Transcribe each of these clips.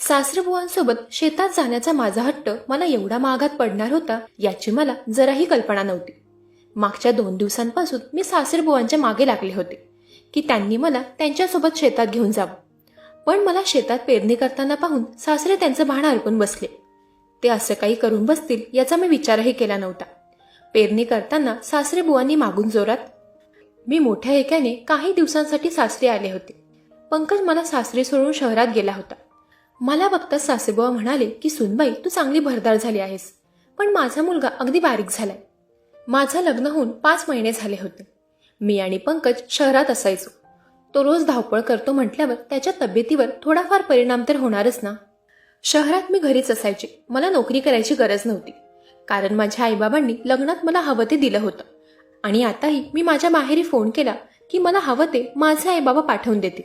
सासरबुवांसोबत शेतात जाण्याचा माझा हट्ट मला एवढा महागात पडणार होता याची मला जराही कल्पना नव्हती. मागच्या 2 दिवसांपासून मी सासरबुवांच्या मागे लागले होते की त्यांनी मला त्यांच्यासोबत शेतात घेऊन जावं. पण मला शेतात पेरणी करताना पाहून सासरे त्यांचं भान हरपून बसले. ते असं काही करून बसतील याचा मी विचारही केला नव्हता. पेरणी करताना सासरेबुवांनी मागून जोरात, मी मोठ्या एकाने काही दिवसांसाठी सासरी आले होते. पंकज मला सासरी सोडून शहरात गेला होता. मला बघताच सासरेबुवा म्हणाले की सुनबाई, तू चांगली भरदार झाली आहेस, पण माझा मुलगा अगदी बारीक झालाय. माझं लग्न होऊन 5 महिने झाले होते. मी आणि पंकज शहरात असायचो. तो रोज धावपळ करतो म्हटल्यावर त्याच्या तब्येतीवर थोडाफार परिणाम तर होणारच ना. शहरात मी घरीच असायचे. मला नोकरी करायची गरज नव्हती, कारण माझ्या आईबाबांनी लग्नात मला हवं ते दिलं होतं. आणि आताही मी माझ्या माहेरी फोन केला की मला हवं ते माझे आईबाबा पाठवून देतील,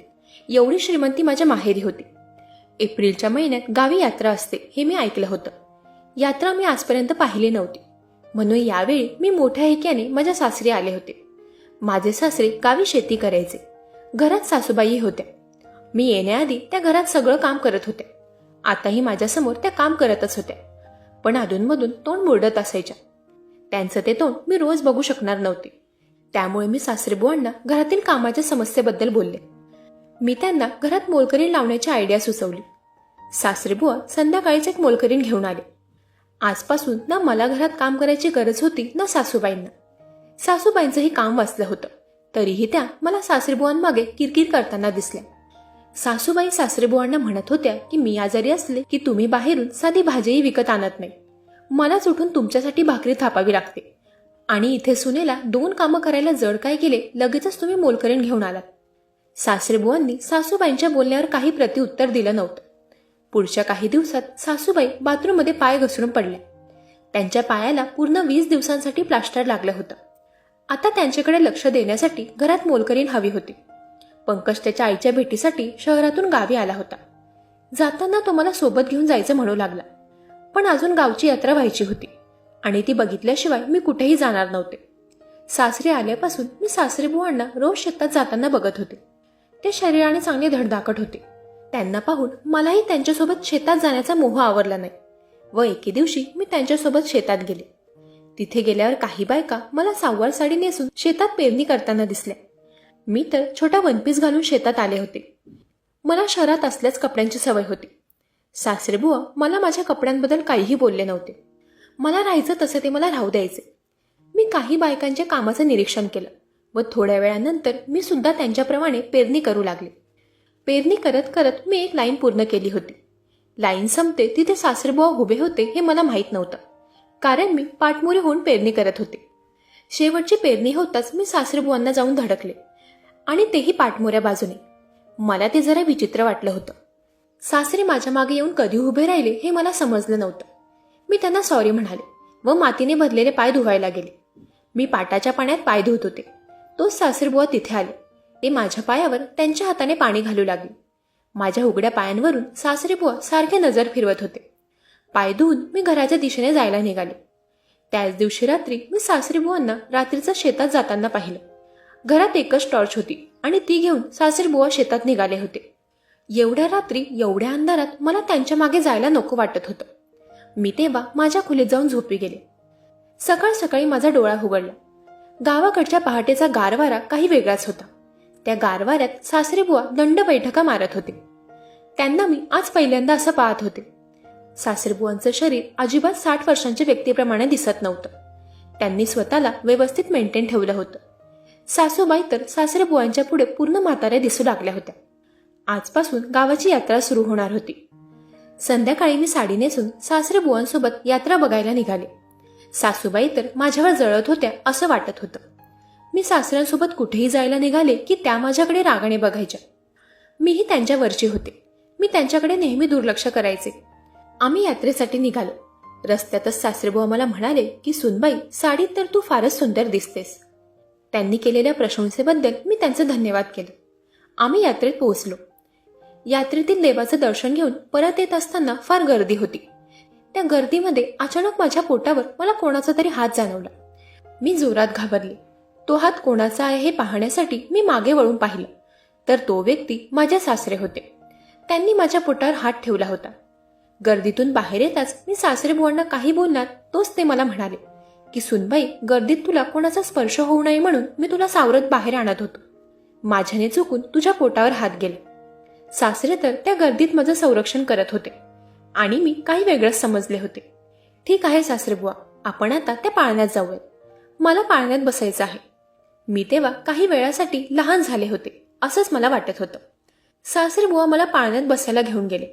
एवढी श्रीमंती माझ्या माहेरी होती. एप्रिलच्या महिन्यात गावी यात्रा असते हे मी ऐकलं होतं. यात्रा मी आजपर्यंत पाहिली नव्हती, म्हणून यावेळी मी मोठ्या हेक्याने माझ्या सासरी आले होते. माझे सासरे गावी शेती करायचे. घरात सासूबाई होत्या. मी येण्याआधी त्या घरात सगळं काम करत होत्या. आताही माझ्यासमोर त्या काम करतच होत्या, पण अधूनमधून तोंड मुरडत असायच्या. त्यांचं ते तोंड मी रोज बघू शकणार नव्हते. त्यामुळे मी सासरेबुवांना घरातील कामाच्या समस्येबद्दल बोलले. मी त्यांना घरात मोलकरीण लावण्याची आयडिया सुचवली. सासरेबुवा संध्याकाळीच एक मोलकरीण घेऊन आले. आजपासून ना मला घरात काम करायची गरज होती ना सासूबाईंना. सासूबाईंचंही काम वाचलं होतं, तरीही त्या मला सासरेबुवांमागे किरकिर करताना दिसल्या. सासूबाई सासरेबुवांना म्हणत होत्या की मी आजारी असले की तुम्ही बाहेरून साधी भाजीही विकत आणत नाही. मलाच उठून तुमच्यासाठी भाकरी थापावी लागते, आणि इथे सुनेला 2 कामं करायला जड काय गेले, लगेचच तुम्ही मोलकरीण घेऊन आलात. सासरेबुवांनी सासूबाईंच्या बोलण्यावर काही प्रतिउत्तर दिलं नव्हतं. पुढच्या काही दिवसात सासूबाई बाथरूममध्ये पाय घसरून पडल्या. त्यांच्या पायाला पूर्ण 20 दिवसांसाठी प्लास्टर लागलं होतं. आता त्यांच्याकडे लक्ष देण्यासाठी घरात मोलकरीण हवी होती. पंकज त्याच्या आईच्या भेटीसाठी शहरातून गावी आला होता. जाताना तो मला सोबत घेऊन जायचं म्हणू लागला, पण अजून गावची यात्रा व्हायची होती आणि ती बघितल्याशिवाय मी कुठेही जाणार नव्हते. सासरे आल्यापासून मी सासरेबुवांना रोज शेतात जाताना बघत होते. ते शरीराने चांगले धडधाकट होते. त्यांना पाहून मलाही त्यांच्यासोबत शेतात जाण्याचा मोह आवरला नाही व एके दिवशी मी त्यांच्यासोबत शेतात गेले. तिथे गेल्यावर काही बायका मला सहावार साडी नेसून शेतात पेरणी करताना दिसल्या. मी तर छोटा वनपीस घालून शेतात आले होते. मला शहरात असल्याच कपड्यांची सवय होती. सासरेबुवा मला माझ्या कपड्यांबद्दल काहीही बोलले नव्हते. मला राहायचं तसं ते मला राहू द्यायचे. मी काही बायकांच्या कामाचं निरीक्षण केलं व थोड्या वेळानंतर मी सुद्धा त्यांच्याप्रमाणे पेरणी करू लागले. पेरणी करत करत मी एक लाईन पूर्ण केली होती. लाईन संपते तिथे सासरेबुवा उभे होते हे मला माहीत नव्हतं, कारण मी पाठमोरी होऊन पेरणी करत होते. शेवटची पेरणी होताच मी सासरेबुवांना जाऊन धडकले, आणि तेही पाठमोऱ्या बाजूने. मला ते जरा विचित्र वाटलं होतं. सासरे माझ्या मागे येऊन कधी उभे राहिले हे मला समजलं नव्हतं. मी त्यांना सॉरी म्हणाले व मातीने भरलेले पाय धुवायला गेले. मी पाटाच्या पाण्यात पाय धुत होते. तोच सासरेबुवा तिथे आले. ते माझ्या पायावर त्यांच्या हाताने पाणी घालू लागले. माझ्या उघड्या पायांवरून सासरेबुवा सारखे नजर फिरवत होते. पाय धुवून मी घराच्या दिशेने जायला निघाले. त्याच दिवशी रात्री मी सासरेबुवांना रात्रीचं शेतात जाताना पाहिलं. घरात एकच टॉर्च होती आणि ती घेऊन सासरेबुवा शेतात निघाले होते. एवढ्या रात्री एवढ्या अंधारात मला त्यांच्या मागे जायला नको वाटत होतं. मी तेव्हा माझ्या खोलीत जाऊन झोपी गेले. सकाळ सकाळी माझा डोळा उघडला. गावाकडच्या पहाटेचा गारवारा काही वेगळाच होता. त्या गारवाऱ्यात सासरेबुवा दंड बैठका मारत होते. त्यांना मी आज पहिल्यांदा असं पाहत होते. सासरेबुवांचं शरीर अजिबात 60 वर्षांच्या व्यक्तीप्रमाणे दिसत नव्हतं. त्यांनी स्वतःला व्यवस्थित मेंटेन ठेवलं होतं. सासूबाई तर सासरेबुवांच्या पुढे पूर्ण म्हाताऱ्या दिसू लागल्या होत्या. आजपासून गावाची यात्रा सुरू होणार होती. संध्याकाळी मी साडी नेसून सासरेबुवांसोबत यात्रा बघायला निघाले. सासूबाई तर माझ्यावर जळत होत्या असं वाटत होतं. मी सासऱ्यांसोबत कुठेही जायला निघाले की त्या माझ्याकडे रागाने बघायच्या. मीही त्यांच्यावरची होते. मी त्यांच्याकडे नेहमी दुर्लक्ष करायचे. आम्ही यात्रेसाठी निघालो. रस्त्यातच सासरेबुवा मला म्हणाले की सुनबाई, साडीत तर तू फारच सुंदर दिसतेस. त्यांनी केलेल्या प्रशंसेबद्दल मी त्यांचं धन्यवाद केलं. आम्ही यात्रेत पोहोचलो. यात्रेतील देवाचं दर्शन घेऊन परत येत असताना फार गर्दी होती. त्या गर्दीमध्ये अचानक माझ्या पोटावर मला कोणाचा तरी हात जाणवला. मी जोरात घाबरले. तो हात कोणाचा आहे हे पाहण्यासाठी मी मागे वळून पाहिलं, तर तो व्यक्ती माझे सासरे होते. त्यांनी माझ्या पोटावर हात ठेवला होता. गर्दीतून बाहेर येताच मी सासरेबुवांना काही बोलणार तोच ते मला म्हणाले की सुनबाई, गर्दीत तुला कोणाचा स्पर्श होऊ नये म्हणून मी तुला सावरत बाहेर आणत होतो. माझ्याने चुकून तुझ्या पोटावर हात गेले. सासरे तर त्या गर्दीत माझं संरक्षण करत होते आणि मी काही वेगळंच समजले होते. ठीक आहे सासरेबुवा, आपण आता त्या पाळण्यात जाऊया. मला पाळण्यात बसायचं आहे. मी तेव्हा काही वेळासाठी लहान झाले होते असंच मला वाटत होतं. सासरेबुवा मला पाळण्यात बसायला घेऊन गेले.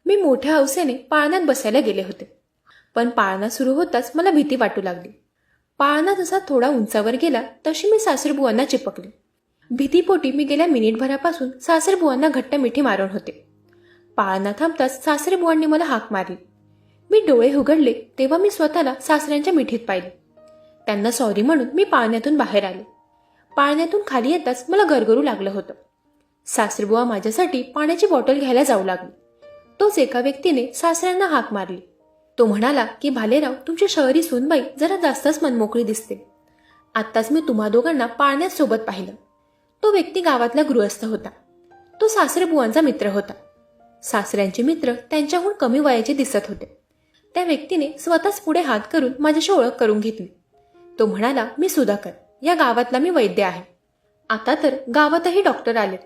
मी मोठ्या हौसेने पाळण्यात बसायला गेले होते. पण पाळणा सुरू होताच मला भीती वाटू लागली. पाळणा जसा थोडा उंचावर गेला तशी मी सासरेबुवांना चिपकले. भीतीपोटी मी गेल्या मिनिटभरापासून सासरेबुवांना घट्ट मिठी मारून होते. पाळणा थांबताच सासरेबुवांनी मला हाक मारली. मी डोळे उघडले तेव्हा मी स्वतःला सासऱ्यांच्या मिठीत पाहिले. त्यांना सॉरी म्हणून मी पाळण्यातून बाहेर आले. पाळण्यातून खाली येताच मला गरगरू लागलं होतं. सासरेबुवा माझ्यासाठी पाण्याची बॉटल घ्यायला जाऊ लागले. तोच एका व्यक्तीने सासऱ्यांना हाक मारली. तो म्हणाला की भालेराव, तुमची शहरी सूनबाई जरा जास्तच मनमोकळी दिसते. आत्ताच मी तुम्हा दोघांना पाळण्यात सोबत पाहिलं. तो व्यक्ती गावातला गृहस्थ होता. तो सासरेबुवांचा मित्र होता. सासऱ्यांचे मित्र त्यांच्याहून कमी वयाचे दिसत होते. त्या व्यक्तीने स्वतःच पुढे हात करून माझ्याशी ओळख करून घेतली. तो म्हणाला, मी सुधाकर, या गावातला मी वैद्य आहे. आता तर गावातही डॉक्टर आलेत.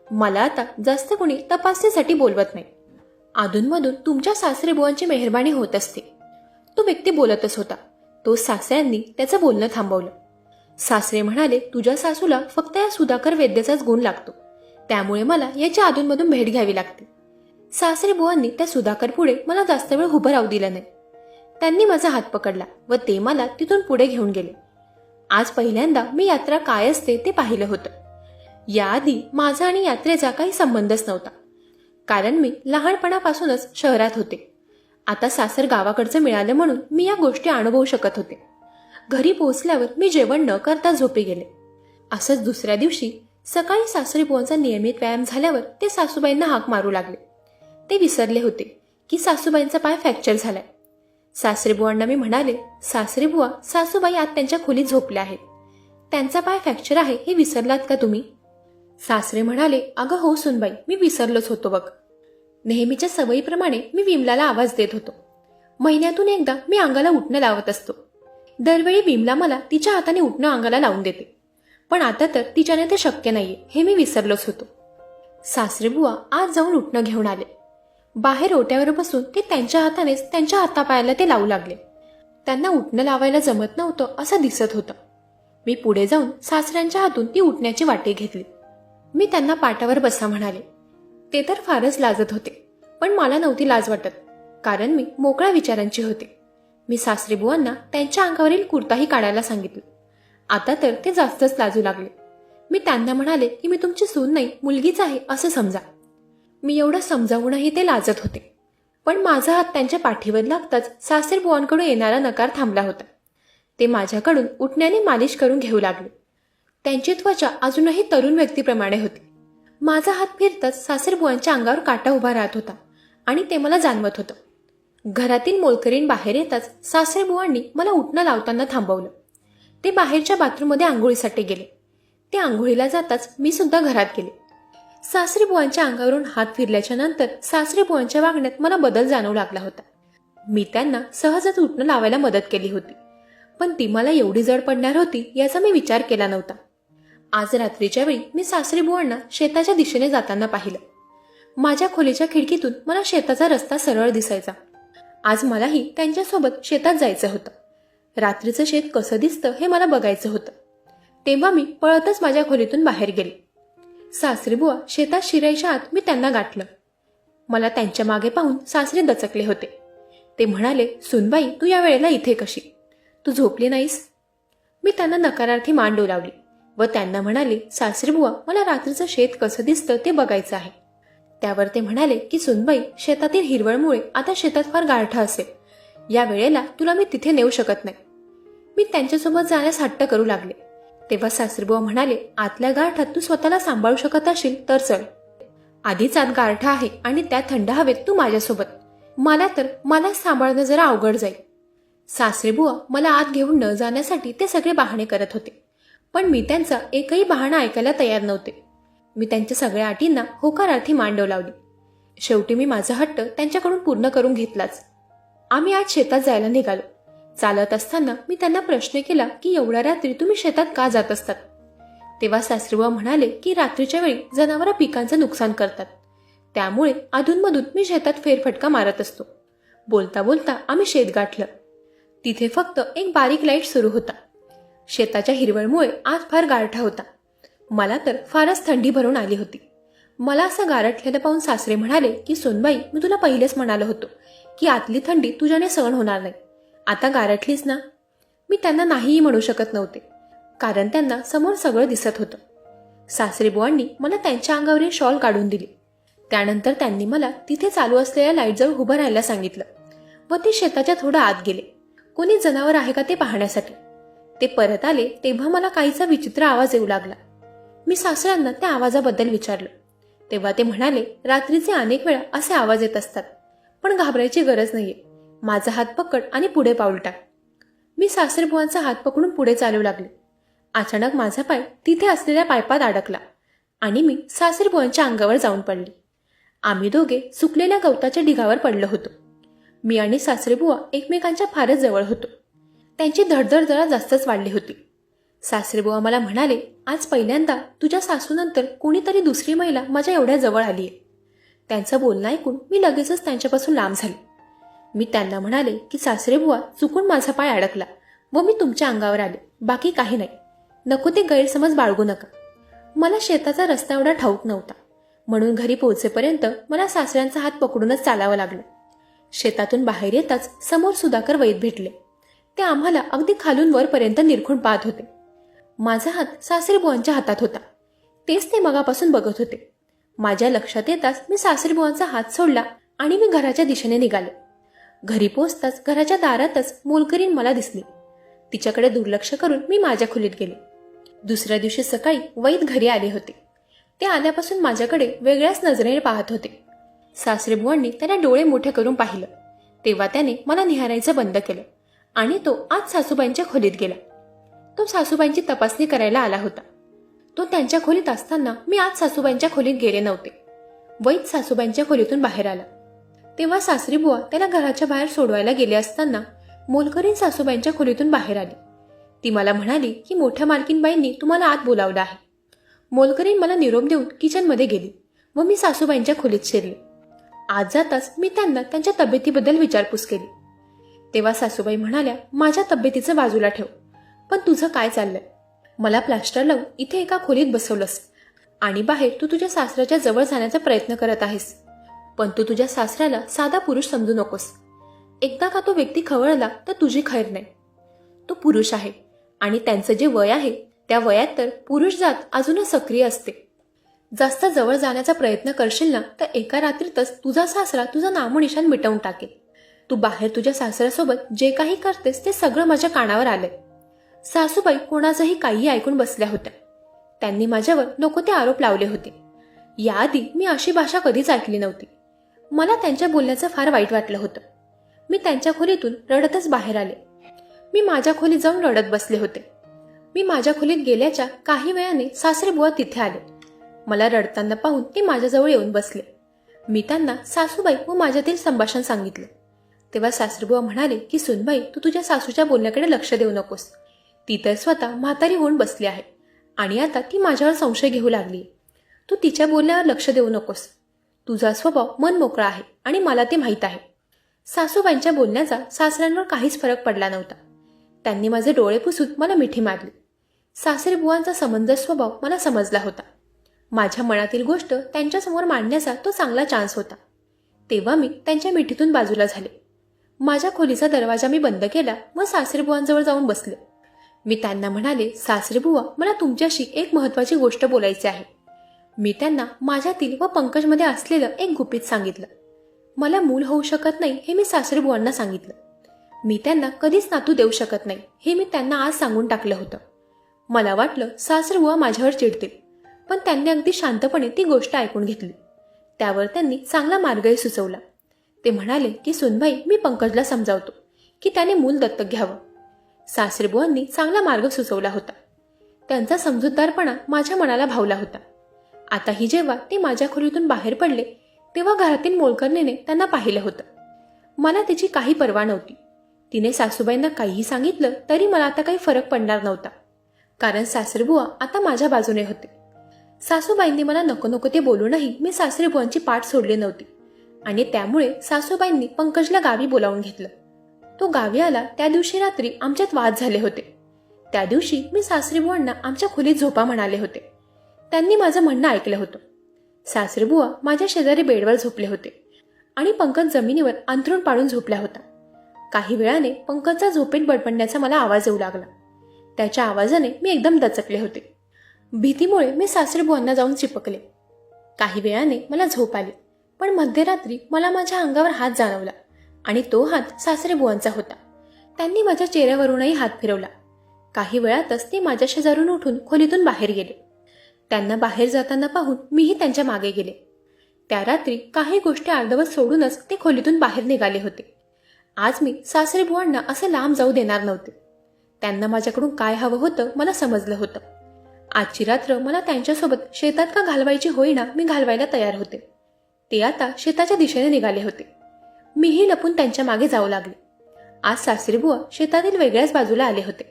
मला आता जास्त कोणी तपासणीसाठी बोलवत नाही. अधूनमधून तुमच्या सासरेबुवांची मेहरबानी होत असते. तो व्यक्ती बोलतच होता. तो सासऱ्यांनी त्याचं बोलणं थांबवलं. सासरे म्हणाले, तुझ्या सासूला फक्त या सुधाकर वैद्याचाच गुण लागतो, त्यामुळे मला याची अधूनमधून भेट घ्यावी लागते. सासरेबुवांनी त्या सुधाकर पुढे मला जास्त वेळ उभं राहू दिलं नाही. त्यांनी माझा हात पकडला व ते मला तिथून पुढे घेऊन गेले. आज पहिल्यांदा मी यात्रा काय असते ते पाहिलं होतं. याआधी माझा आणि यात्रेचा काही संबंधच नव्हता, कारण मी लहानपणापासूनच शहरात होते. आता सासर गावाकडचं मिळालं म्हणून मी या गोष्टी अनुभवू शकत होते. घरी पोहोचल्यावर मी जेवण न करता झोपी गेले. असंच दुसऱ्या दिवशी सकाळी सासरेबुवांचा नियमित व्यायाम झाल्यावर ते सासूबाईंना हाक मारू लागले. ते विसरले होते की सासूबाईंचा पाय फ्रॅक्चर झालाय. सासरेबुवांना मी म्हणाले, सासरेबुवा, सासूबाई आत त्यांच्या खोलीत झोपल्या आहेत. त्यांचा पाय फ्रॅक्चर आहे हे विसरलात का तुम्ही? सासरे म्हणाले, अगं हो सुनबाई, मी विसरलोच होतो बघ. नेहमीच्या सवयीप्रमाणे मी विमलाला आवाज देत होतो. महिन्यातून एकदा मी अंगाला उठणं लावत असतो. दरवेळी विमला मला तिच्या हाताने उठणं अंगाला लावून देते, पण आता तर तिच्याने ते शक्य नाहीये हे मी विसरलोच होतो. सासरेबुवा आज जाऊन उठणं घेऊन आले. बाहेर ओट्यावर बसून ते त्यांच्या हातानेच त्यांच्या हातापायाला ते लावू लागले. त्यांना उठणं लावायला जमत नव्हतं असं दिसत होतं. मी पुढे जाऊन सासऱ्यांच्या हातून ती उठण्याची वाटी घेतली. मी त्यांना पाटावर बसा म्हणाले. ते तर फारच लाजत होते, पण मला नव्हती लाज वाटत, कारण मी मोकळ्या विचारांची होते. मी सासरेबुवांना त्यांच्या अंगावरील कुर्ताही काढायला सांगितलं. आता तर ते जास्तच लाजू लागले. मी त्यांना म्हणाले की मी तुमची सून नाही, मुलगीच आहे असं समजा. मी एवढं समजावूनही ते लाजत होते, पण माझा हात त्यांच्या पाठीवर लागताच सासरेबुवांकडून येणारा नकार थांबला होता. ते माझ्याकडून उठण्याने मालिश करून घेऊ लागले. त्यांची त्वचा अजूनही तरुण व्यक्तीप्रमाणे होती. माझा हात फिरताच सासरेबुवांच्या अंगावर काटा उभा राहत होता आणि ते मला जाणवत होतं. घरातील मोलकरीण बाहेर येताच सासरेबुवांनी मला उठणं लावताना थांबवलं. ते बाहेरच्या बाथरूममध्ये आंघोळीसाठी गेले. ते आंघोळीला जाताच मी सुद्धा घरात गेले. सासरेबुवांच्या अंगावरून हात फिरल्याच्या नंतर सासरेबुवांच्या वागण्यात मला बदल जाणवू लागला होता. मी त्यांना सहजच उठणं लावायला मदत केली होती, पण ती मला एवढी जड पडणार होती याचा मी विचार केला नव्हता. आज रात्रीच्या वेळी मी सासरेबुवांना शेताच्या दिशेने जाताना पाहिलं. माझ्या खोलीच्या खिडकीतून मला शेताचा रस्ता सरळ दिसायचा. आज मलाही त्यांच्यासोबत शेतात जायचं होतं. रात्रीचं शेत कसं दिसतं हे मला बघायचं होतं. तेव्हा मी पळतच माझ्या खोलीतून बाहेर गेले. सासरेबुवा शेतात शिरायच्या आत मी त्यांना गाठलं. मला त्यांच्या मागे पाहून सासरे दचकले होते. ते म्हणाले, सुनबाई, तू या वेळेला इथे कशी? तू झोपली नाहीस? मी त्यांना नकारार्थी मान डोलावली व त्यांना म्हणाले, सासरेबुवा, मला रात्रीचं शेत कसं दिसतं ते बघायचं आहे. त्यावर ते म्हणाले की सुनबाई, शेतातील हिरवळमुळे आता शेतात फार गारठा असेल. या वेळेला तुला मी तिथे नेऊ शकत नाही. मी त्यांच्यासोबत जाण्यास हट्ट करू लागले. तेव्हा सासरेबुवा म्हणाले, आतल्या गारठात तू स्वतःला सांभाळू शकत असशील तर चल. आधीच आत गारठा आहे आणि त्या थंड हवेत तू माझ्यासोबत. मला सांभाळणं जरा अवघड जाईल. सासरेबुवा मला आत घेऊन न जाण्यासाठी ते सगळे बहाणे करत होते, पण मी त्यांचा एकही बहाणा ऐकायला तयार नव्हते. मी त्यांच्या सगळ्या अटींना होकारार्थी मान डोलावली. शेवटी मी माझा हट्ट त्यांच्याकडून पूर्ण करून घेतलाच. आम्ही आज शेतात जायला निघालो. चालत असताना मी त्यांना प्रश्न केला की एवढ्या रात्री तुम्ही शेतात का जात असतात. तेव्हा सासरेबुवा म्हणाले की रात्रीच्या वेळी जनावरं पिकांचं नुकसान करतात, त्यामुळे अधूनमधून मी शेतात फेरफटका मारत असतो. बोलता बोलता आम्ही शेत गाठलं. तिथे फक्त एक बारीक लाईट सुरू होता. शेताच्या हिरवळमुळे आज फार गारठा होता. मला तर फारच थंडी भरून आली होती. मला असं गारठलेलं पाहून सासरे म्हणाले की सोनबाई, मी तुला पहिलेच म्हणालो होतो की आतली थंडी तुझ्याने सहन होणार नाही. आता गारठलीस ना. मी त्यांना नाहीही म्हणू शकत नव्हते, कारण त्यांना समोर सगळं दिसत होतं. सासरेबुवांनी मला त्यांच्या अंगावरील शॉल काढून दिली. त्यानंतर त्यांनी मला तिथे चालू असलेल्या लाईटजवळ उभं राहायला सांगितलं व ते शेताच्या थोडं आत गेले, कोणी जनावर आहे का ते पाहण्यासाठी. ते परत आले तेव्हा मला काहीसा विचित्र आवाज येऊ लागला. मी सासऱ्यांना त्या आवाजाबद्दल विचारलं. तेव्हा ते म्हणाले, रात्रीचे अनेक वेळा असे आवाज येत असतात, पण घाबरायची गरज नाहीये. माझा हात पकड आणि पुढे पाऊल टाक. मी सासरेबुवांचा हात पकडून पुढे चालू लागले. अचानक माझा पाय तिथे असलेल्या पाईपात अडकला आणि मी सासरेबुवांच्या अंगावर जाऊन पडले. आम्ही दोघे सुकलेल्या गवताच्या ढिगावर पडलो होतो. मी आणि सासरेबुवा एकमेकांच्या फारच जवळ होतो. त्यांची धडधड जरा जास्तच वाढली होती. सासरेबुवा मला म्हणाले, आज पहिल्यांदा तुझ्या सासूनंतर कोणीतरी दुसरी महिला माझ्या एवढ्या जवळ आलीये. त्यांचं बोलणं ऐकून मी लगेचच त्यांच्यापासून लांब झाले. मी त्यांना म्हणाले की सासरेबुवा, चुकून माझा पाय अडकला व मी तुमच्या अंगावर आले, बाकी काही नाही. नको ते गैरसमज बाळगू नका. मला शेताचा रस्ता एवढा ठाऊक नव्हता, म्हणून घरी पोहोचेपर्यंत मला सासऱ्यांचा हात पकडूनच चालावं लागलं. शेतातून बाहेर येताच समोर सुधाकर वैद भेटले. ते आम्हाला अगदी खालून वरपर्यंत निरखून पाहत होते. माझा हात सासरेबुवांच्या हातात होता. तेच ते मगापासून बघत होते. माझ्या लक्षात येताच मी सासरेबुवांचा हात सोडला आणि मी घराच्या दिशेने निघाले. घरी पोहोचताच घराच्या दारातच मोलकरीण मला दिसली. तिच्याकडे दुर्लक्ष करून मी माझ्या खोलीत गेले. दुसऱ्या दिवशी सकाळी वैद घरी आले होते. ते आल्यापासून माझ्याकडे वेगळ्याच नजरेने पाहत होते. सासरेबुवांनी त्याला डोळे मोठे करून पाहिलं. तेव्हा त्याने मला निहारायचं बंद केलं आणि तो आज सासूबाईंच्या खोलीत गेला. तो सासूबाईंची तपासणी करायला आला होता. तो त्यांच्या खोलीत असताना मी आज सासूबाईंच्या खोलीत गेले नव्हते. वैद सासूबाईंच्या खोलीतून बाहेर आला. तेव्हा सासरीबुवा त्याला घराच्या बाहेर सोडवायला गेले असताना मोलकरीण सासूबाईंच्या खोलीतून बाहेर आली. ती मला म्हणाली की मोठ्या मालकीनबाईंनी तुम्हाला आत बोलावलं आहे. मोलकरीण मला निरोप देऊन किचनमध्ये गेली व मी सासूबाईंच्या खोलीत शिरले. आज जाताच मी त्यांना त्यांच्या तब्येतीबद्दल विचारपूस केली. तेव्हा सासूबाई म्हणाल्या, माझ्या तब्येतीचं बाजूला ठेव, पण तुझं काय चाललंय? मला प्लास्टर लावून इथे एका खोलीत बसवलंस आणि बाहेर तू तुझ्या सासऱ्याच्या जवळ जाण्याचा प्रयत्न करत आहेस. पण तू तुझ्या सासऱ्याला साधा पुरुष समजू नकोस. एकदा का तो व्यक्ती खवळला तर तुझी खैर नाही. तो पुरुष आहे आणि त्यांचं जे वय आहे त्या वयात तर पुरुष जात अजूनच सक्रिय असते. जास्त जवळ जाण्याचा प्रयत्न करशील ना तर एका रात्रीतच तुझा सासरा तुझं नामोनिशाण मिटवून टाकेल. तू बाहेर तुझ्या सासऱ्यासोबत जे काही करतेस ते सगळं माझ्या कानावर आलंय. सासूबाई कोणाचंही काही ऐकून बसल्या होत्या. त्यांनी माझ्यावर नको ते आरोप लावले होते. याआधी मी अशी भाषा कधीच ऐकली नव्हती. मला त्यांच्या बोलण्याचं फार वाईट वाटलं होतं. मी त्यांच्या खोलीतून रडतच बाहेर आले. मी माझ्या खोलीत जाऊन रडत बसले होते. मी माझ्या खोलीत गेल्याच्या काही वेळाने सासरेबुवा तिथे आले. मला रडताना पाहून ते माझ्याजवळ येऊन बसले. मी त्यांना सासूबाई व माझ्यातील संभाषण सांगितलं. तेव्हा सासरेबुवा म्हणाले की सुनबाई, तू तुझ्या सासूच्या बोलण्याकडे लक्ष देऊ नकोस. ती तर स्वतः म्हातारी होऊन बसली आहे आणि आता ती माझ्यावर संशय घेऊ लागली. तू तिच्या बोलण्यावर लक्ष देऊ नकोस. तुझा स्वभाव मन मोकळा आहे आणि मला ते माहीत आहे. सासूबाईंच्या बोलण्याचा सासऱ्यांवर काहीच फरक पडला नव्हता. त्यांनी माझे डोळे पुसून मला मिठी मारली. सासरेबुवांचा समंजस स्वभाव मला समजला होता. माझ्या मनातील गोष्ट त्यांच्यासमोर मांडण्याचा तो चांगला चान्स होता. तेव्हा मी त्यांच्या मिठीतून बाजूला झाले. माझ्या खोलीचा दरवाजा मी बंद केला व सासरेबुवांजवळ जाऊन बसले. मी त्यांना म्हणाले, सासरेबुवा, मला तुमच्याशी एक महत्त्वाची गोष्ट बोलायची आहे. मी त्यांना माझ्यातील व पंकजमध्ये असलेलं एक गुपित सांगितलं. मला मूल होऊ शकत नाही हे मी सासरेबुवांना सांगितलं. मी त्यांना कधीच नातू देऊ शकत नाही हे मी त्यांना आज सांगून टाकलं होतं. मला वाटलं सासरेबुवा माझ्यावर चिडतील, पण त्यांनी अगदी शांतपणे ती गोष्ट ऐकून घेतली. त्यावर त्यांनी चांगला मार्गही सुचवला. ते म्हणाले की सुनबाई, मी पंकजला समजावतो की त्याने मूल दत्तक घ्यावं. सासरेबुवांनी चांगला मार्ग सुचवला होता. त्यांचा समजूतदारपणा माझ्या मनाला भावला होता. आताही जेव्हा ते माझ्या खोलीतून बाहेर पडले तेव्हा घरातील मोलकरणीने त्यांना पाहिलं होतं. मला त्याची काही पर्वा नव्हती. तिने सासूबाईंना काहीही सांगितलं तरी मला आता काही फरक पडणार नव्हता, कारण सासरेबुवा आता माझ्या बाजूने होते. सासूबाईंनी मला नको नको ते बोलूनही मी सासरेबुवांची पाठ सोडली नव्हती आणि त्यामुळे सासूबाईंनी पंकजला गावी बोलावून घेतलं. तो गावी आला त्या दिवशी रात्री आमच्यात वाद झाले होते. त्या दिवशी मी सासरेबुवांना आमच्या खोलीत झोपा म्हणाले होते. त्यांनी माझं म्हणणं ऐकलं होतं. सासरेबुवा माझ्या शेजारी बेडवर झोपले होते आणि पंकज जमिनीवर अंथरूण पाडून झोपला होता. काही वेळाने पंकजचा झोपेत बडबडण्याचा मला आवाज येऊ लागला. त्याच्या आवाजाने मी एकदम दचकले होते. भीतीमुळे मी सासरेबुवांना जाऊन चिपकले. काही वेळाने मला झोप आली, पण मध्यरात्री मला माझ्या अंगावर हात जाणवला आणि तो हात सासरेबुवांचा होता. त्यांनी माझ्या चेहऱ्यावरूनही हात फिरवला. काही वेळातच ते माझ्या शेजारून उठून खोलीतून बाहेर गेले. त्यांना बाहेर जाताना पाहून मीही त्यांच्या मागे गेले. त्या रात्री काही गोष्टी अर्धवट सोडूनच ते खोलीतून बाहेर निघाले होते. आज मी सासरेबुवांना असं लांब जाऊ देणार नव्हते. त्यांना माझ्याकडून काय हवं होतं मला समजलं होतं. आजची रात्र मला त्यांच्यासोबत शेतात का घालवायची होईना मी घालवायला तयार होते. ते आता शेताच्या दिशेने निघाले होते. मीही लपून त्यांच्या मागे जाऊ लागले. आज सासरेबुवा शेतातील वेगळ्याच बाजूला आले होते.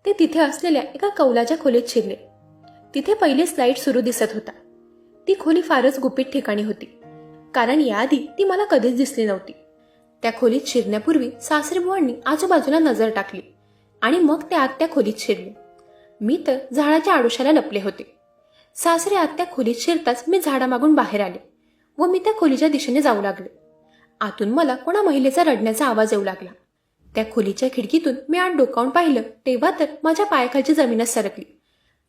ते तिथे असलेल्या एका कौलाच्या खोलीत शिरले. तिथे पहिली स्लाईड सुरू दिसत होता. ती खोली फारच गुपित ठिकाणी होती, कारण याआधी ती मला कधीच दिसली नव्हती. त्या खोलीत शिरण्यापूर्वी सासरेबुवांनी आजूबाजूला नजर टाकली आणि मग ते आत त्या खोलीत शिरले. मी तर झाडाच्या आडोशाला लपले होते. सासरे आत त्या खोलीत शिरताच मी झाडामागून बाहेर आले व मी त्या खोलीच्या दिशेने जाऊ लागले. आतून मला कोणा महिलेचा रडण्याचा आवाज येऊ लागला. त्या खोलीच्या खिडकीतून मी आत डोकावून पाहिलं तेव्हा तर माझ्या पायाखालची जमीनच सरकली,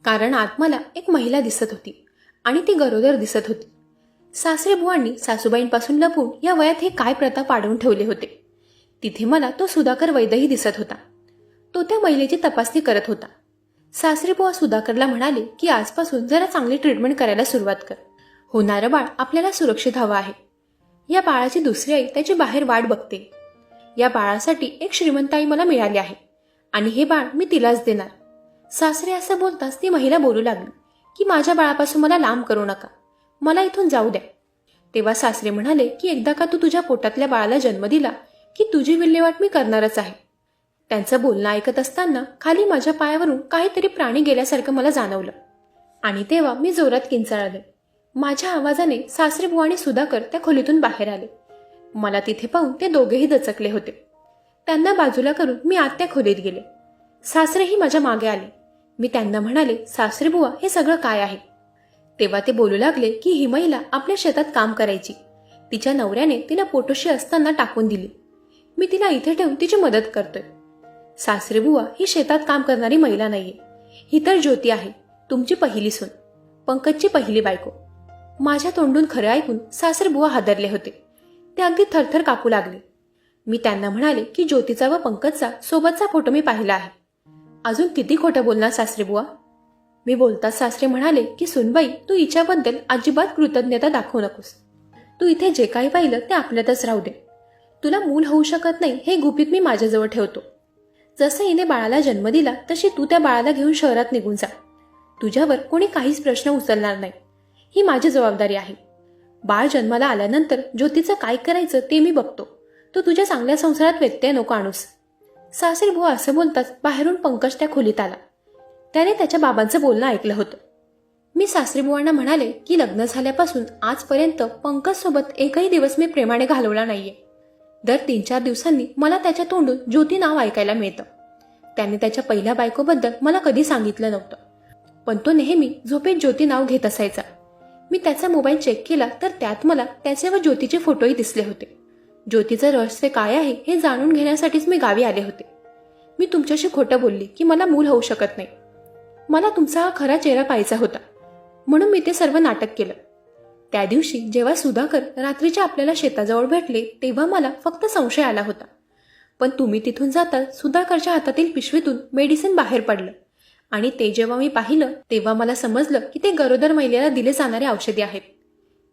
कारण आत मला एक महिला दिसत होती आणि ती गरोदर दिसत होती. सासरेबुवांनी सासूबाईंपासून लपून या वयात हे काय प्रथा पाडवून ठेवले होते. तिथे मला तो सुधाकर वैद्यही दिसत होता. तो त्या महिलेची तपासणी करत होता. सासरेबुवा सुधाकरला म्हणाले की आजपासून जरा चांगली ट्रीटमेंट करायला सुरुवात कर. होणारं बाळ आपल्याला सुरक्षित हवं आहे. या बाळाची दुसरी आई त्याची बाहेर वाट बघते. या बाळासाठी एक श्रीमंत आई मला मिळाली आहे आणि हे बाळ मी तिलाच देणार. सासरे असं बोलताच ती महिला बोलू लागली की माझ्या बाळापासून मला लांब करू नका, मला इथून जाऊ द्या. तेव्हा सासरे म्हणाले की एकदा का तू तुझ्या पोटातल्या बाळाला जन्म दिला की तुझी विल्हेवाट मी करणारच आहे. त्यांचं बोलणं ऐकत असताना खाली माझ्या पायावरून काहीतरी प्राणी गेल्यासारखं मला जाणवलं आणि तेव्हा मी जोरात किंचाळले. माझ्या आवाजाने सासरेबुवा आणि सुधाकर त्या खोलीतून बाहेर आले. मला तिथे पाहून ते दोघेही दचकले होते. त्यांना बाजूला करून मी आत त्या खोलीत गेले. सासरेही माझ्या मागे आले. मी त्यांना म्हणाले, सासरेबुवा हे सगळं काय आहे? तेव्हा ते बोलू लागले की ही महिला आपल्या शेतात काम करायची. तिच्या नवऱ्याने तिला पोटोशी असताना टाकून दिली. मी तिला इथे ठेवून तिची मदत करतोय. सासरेबुवा ही शेतात काम करणारी महिला नाहीये. ही तर ज्योती आहे, तुमची पहिली सून, पंकजची पहिली बायको. माझ्या तोंडून खरं ऐकून सासरेबुवा हादरले होते. ते अगदी थरथर कापू लागले. मी त्यांना म्हणाले की ज्योतीचा व पंकजचा सोबतचा फोटो मी पाहिला आहे. अजून किती खोटं बोलणार सासरेबुवा? मी बोलताच सासरे म्हणाले की सुनबाई, तू हिच्याबद्दल अजिबात कृतज्ञता दाखवू नकोस. तू इथे जे काही पाहिलं ते आपल्यातच राहू दे. तुला मूल होऊ शकत नाही हे गुपित मी माझ्याजवळ ठेवतो. जसं हिने बाळाला जन्म दिला तशी तू त्या बाळाला घेऊन शहरात निघून जा. तुझ्यावर कोणी काहीच प्रश्न उचलणार नाही. ही माझी जबाबदारी आहे. बाळ जन्माला आल्यानंतर ज्योतीचं काय करायचं ते मी बघतो. तू तुझ्या चांगल्या संसारात व्यत्यय नको आणूस. सासरेबुवा असं बोलताच बाहेरून पंकज त्या खोलीत आला. त्याने त्याच्या बाबांचं बोलणं ऐकलं होतं. मी सासरेबुवांना म्हणाले की लग्न झाल्यापासून आजपर्यंत पंकज सोबत एकही दिवस मी प्रेमाने घालवला नाहीये. दर 3-4 दिवसांनी मला त्याच्या तोंडून ज्योती नाव ऐकायला मिळतं. त्याने त्याच्या पहिल्या बायकोबद्दल मला कधी सांगितलं नव्हतं, पण तो नेहमी झोपेत ज्योती नाव घेत असायचा. मी त्याचा मोबाईल चेक केला तर त्यात मला त्याचे व ज्योतीचे फोटोही दिसले होते. ज्योतीचं रहस्य काय आहे हे जाणून घेण्यासाठीच मी गावी आले होते. मी तुमच्याशी खोटं बोलली की मला मूल होऊ शकत नाही. मला तुमचा हा खरा चेहरा पाहायचा होता, म्हणून मी ते सर्व नाटक केलं. त्या दिवशी जेव्हा सुधाकर रात्रीच्या आपल्याला शेताजवळ भेटले तेव्हा मला फक्त संशय आला होता. पण तुम्ही तिथून जाताच सुधाकरच्या हातातील पिशवीतून मेडिसिन बाहेर पडलं आणि ते जेव्हा मी पाहिलं तेव्हा मला समजलं की ते गरोदर महिलेला दिले जाणारे औषधी आहेत.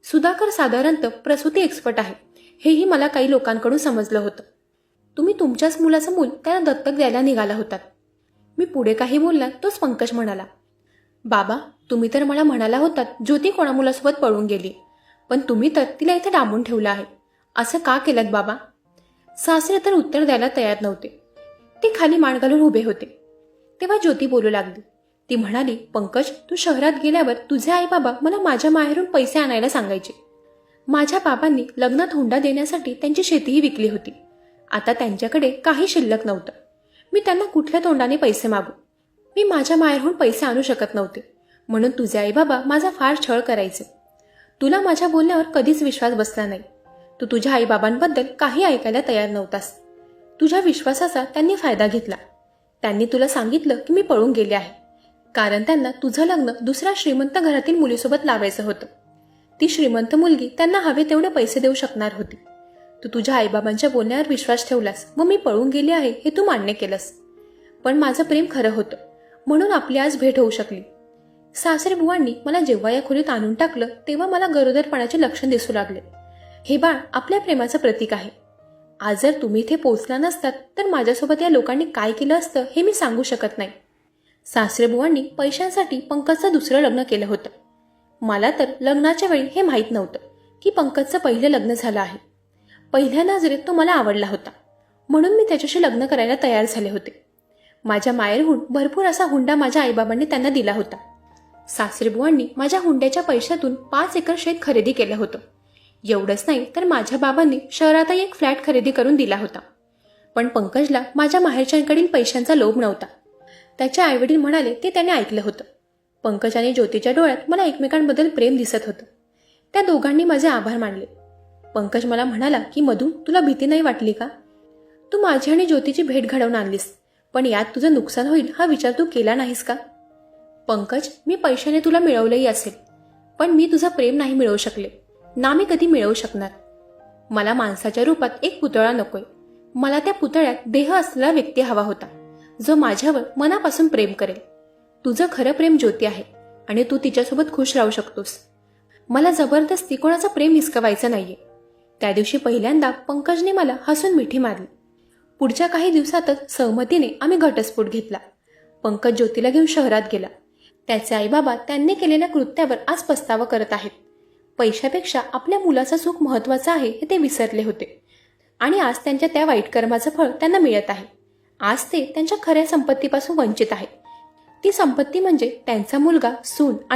सुधाकर साधारणतः प्रसूती एक्सपर्ट आहे हेही मला काही लोकांकडून समजलं होतं. तुम्ही तुमच्याच मुलाचं मूल त्याला दत्तक द्यायला निघाला होतात. मी पुढे काही बोलला तोच पंकज म्हणाला, बाबा तुम्ही तर मला म्हणाला होतात ज्योती कोणा मुलासोबत पळून गेली. पण तुम्ही तर तिला इथे डांबून ठेवलं आहे. असं का केलं बाबा? सासरे तर उत्तर द्यायला तयार नव्हते. ते खाली मान घालून उभे होते. तेव्हा ज्योती बोलू लागली. ती म्हणाली, पंकज, तू शहरात गेल्यावर तुझे आई बाबा मला माझ्या माहेरून पैसे आणायला सांगायचे. माझ्या बाबांनी लग्नात हुंडा देण्यासाठी त्यांची शेतीही विकली होती. आता त्यांच्याकडे काही शिल्लक नव्हतं. मी त्यांना कुठल्या तोंडाने पैसे मागू? मी माझ्या माहेरहून पैसे आणू शकत नव्हते. म्हणून तुझे आई बाबा माझा फार छळ करायचे. तुला माझ्या बोलण्यावर कधीच विश्वास बसला नाही. तू तुझ्या आईबाबांबद्दल काही ऐकायला तयार नव्हतास. तुझ्या विश्वासाचा त्यांनी फायदा घेतला. त्यांनी तुला सांगितलं की मी पळून गेले आहे, कारण त्यांना तुझं लग्न दुसऱ्या श्रीमंत घरातील मुलीसोबत लावायचं होतं. ती श्रीमंत मुलगी त्यांना हवे तेवढे पैसे देऊ शकणार होती. तू तुझ्या आईबाबांच्या बोलण्यावर विश्वास ठेवलास व मी पळून गेले आहे हे तू मान्य केलंस. पण माझं प्रेम खरं होतं, म्हणून आपली आज भेट होऊ शकली. सासरे बुवांनी मला जेव्हा या खोलीत आणून टाकलं तेव्हा मला गरोदरपणाचे लक्षण दिसू लागले. हे बाळ आपल्या प्रेमाचं प्रतीक आहे. आज जर तुम्ही इथे पोहोचला नसतात तर माझ्यासोबत या लोकांनी काय केलं असतं हे मी सांगू शकत नाही. सासरे बुवांनी पैशांसाठी पंकजचं दुसरं लग्न केलं होतं. मला तर लग्नाच्या वेळी हे माहीत नव्हतं की पंकजचं पहिलं लग्न झालं आहे. पहिल्या नजरेत तो मला आवडला होता, म्हणून मी त्याच्याशी लग्न करायला तयार झाले होते. माझ्या माहेरहून भरपूर असा हुंडा माझ्या आईबाबांनी त्यांना दिला होता. सासरे बुवांनी माझ्या हुंड्याच्या पैशातून 5 एकर शेत खरेदी केलं होतं. एवढंच नाही तर माझ्या बाबांनी शहरातही एक फ्लॅट खरेदी करून दिला होता. पण पंकजला माझ्या माहेरच्यांकडील पैशांचा लोभ नव्हता. त्याचे आईवडील म्हणाले ते त्याने ऐकलं होतं. पंकज आणि ज्योतीच्या डोळ्यात मला एकमेकांबद्दल प्रेम दिसत होतं. त्या दोघांनी माझे आभार मानले. पंकज मला म्हणाला की मधू, तुला भीती नाही वाटली का? तू माझी आणि ज्योतीची भेट घडवून आणलीस, पण यात तुझं नुकसान होईल हा विचार तू केला नाहीस का? पंकज, मी पैशाने तुला मिळवलंही असेल, पण मी तुझं प्रेम नाही मिळवू शकले ना मी कधी मिळवू शकणार. मला माणसाच्या रूपात एक पुतळा नकोय. मला त्या पुतळ्यात देह असलेला व्यक्ती हवा होता, जो माझ्यावर मनापासून प्रेम करेल. तुझं खरं प्रेम ज्योती आहे आणि तू तिच्यासोबत खुश राहू शकतोस. मला जबरदस्ती कोणाचं प्रेम हिसकवायचं नाहीये. त्या दिवशी पहिल्यांदा पंकजने मला हसून मिठी मारली. पुढच्या काही दिवसातच सहमतीने आम्ही घटस्फोट घेतला. पंकज ज्योतीला घेऊन शहरात गेला. त्याचे आईबाबा त्यांनी केलेल्या कृत्यावर आज पस्तावा करत आहेत. पैशापेक्षा आपल्या मुलाचं सुख महत्वाचं आहे हे ते विसरले होते आणि आज त्यांच्या त्या वाईट कर्माचं फळ त्यांना मिळत आहे. आज ते त्यांच्या खऱ्या संपत्तीपासून वंचित आहे. ती संपत्ती म्हणजे त्यांचा मुलगा, सून आणि